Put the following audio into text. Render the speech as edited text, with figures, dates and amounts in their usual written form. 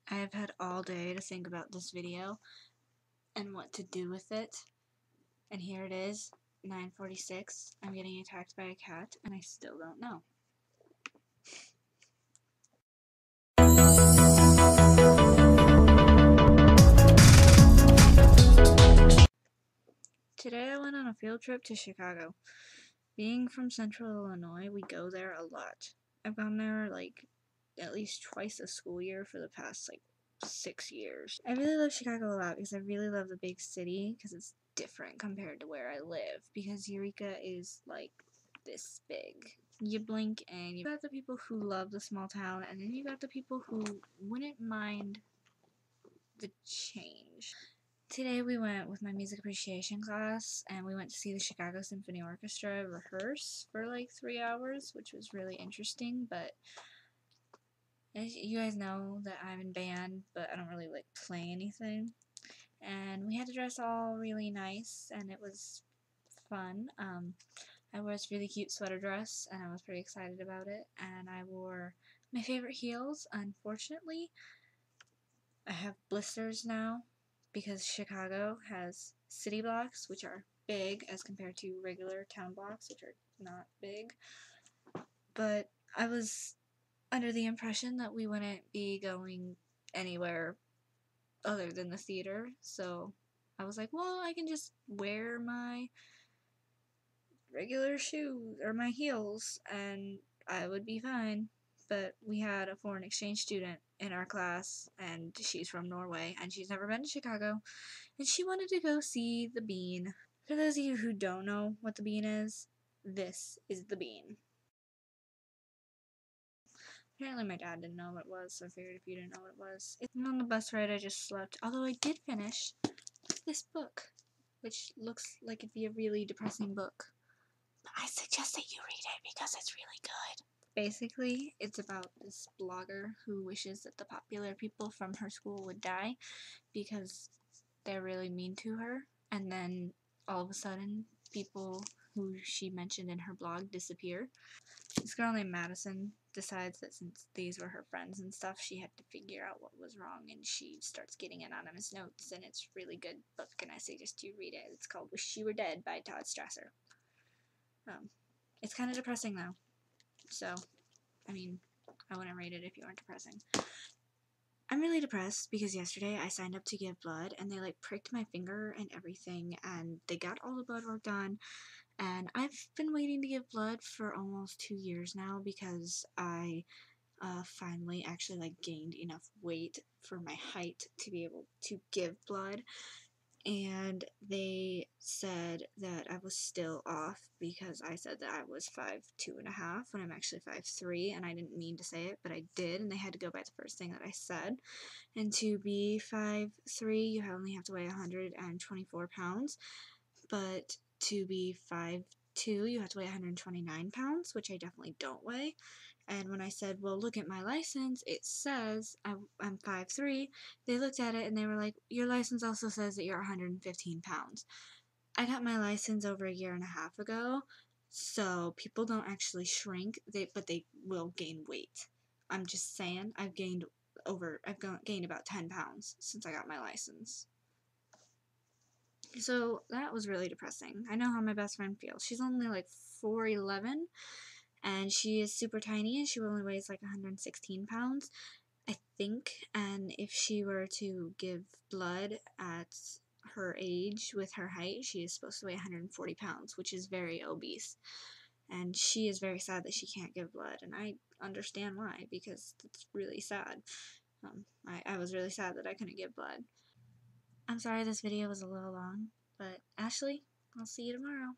I have had all day to think about this video and what to do with it, and here it is, 9:46. I'm getting attacked by a cat, and I still don't know. Today I went on a field trip to Chicago. Being from Central Illinois, we go there a lot. I've gone there at least twice a school year for the past 6 years. I really love Chicago a lot because I really love the big city because it's different compared to where I live, because Eureka is this big. You blink and you got the people who love the small town, and then you got the people who wouldn't mind the change. Today we went with my music appreciation class, and we went to see the Chicago Symphony Orchestra rehearse for 3 hours, which was really interesting. But as you guys know that I'm in band, but I don't really play anything. And we had to dress all really nice, and it was fun. I wore this really cute sweater dress, and I was pretty excited about it. And I wore my favorite heels. Unfortunately, I have blisters now because Chicago has city blocks, which are big as compared to regular town blocks, which are not big. But I was under the impression that we wouldn't be going anywhere other than the theater, so I was like, well, I can just wear my regular shoes or my heels and I would be fine. But we had a foreign exchange student in our class, and she's from Norway, and she's never been to Chicago, and she wanted to go see the Bean. For those of you who don't know what the Bean is, this is the Bean. Apparently my dad didn't know what it was, so I figured if you didn't know what it was. And on the bus ride I just slept, although I did finish this book, which looks like it'd be a really depressing book. But I suggest that you read it because it's really good. Basically, it's about this blogger who wishes that the popular people from her school would die because they're really mean to her, and then all of a sudden people who she mentioned in her blog disappear. This girl named Madison decides that since these were her friends and stuff, she had to figure out what was wrong, and she starts getting anonymous notes, and it's a really good book, and I suggest you read it. It's called Wish She Were Dead by Todd Strasser. It's kind of depressing though, so, I mean, I wouldn't rate it if you aren't depressing. I'm really depressed because yesterday I signed up to give blood, and they pricked my finger and everything, and they got all the blood work done. And I've been waiting to give blood for almost 2 years now because I finally actually gained enough weight for my height to be able to give blood. And they said that I was still off because I said that I was 5'2.5" when I'm actually 5'3", and I didn't mean to say it, but I did, and they had to go by the first thing that I said. And to be 5'3", you only have to weigh 124 pounds, but to be 5'2", you have to weigh 129 pounds, which I definitely don't weigh. And when I said, well, look at my license, it says I'm 5'3", they looked at it and they were like, your license also says that you're 115 pounds. I got my license over a year and a half ago, so people don't actually shrink, but they will gain weight. I'm just saying, I've gained about 10 pounds since I got my license. So that was really depressing. I know how my best friend feels. She's only 4'11", and she is super tiny, and she only weighs 116 pounds, I think. And if she were to give blood at her age with her height, she is supposed to weigh 140 pounds, which is very obese. And she is very sad that she can't give blood, and I understand why, because it's really sad. I was really sad that I couldn't give blood. I'm sorry this video was a little long, but Ashley, I'll see you tomorrow.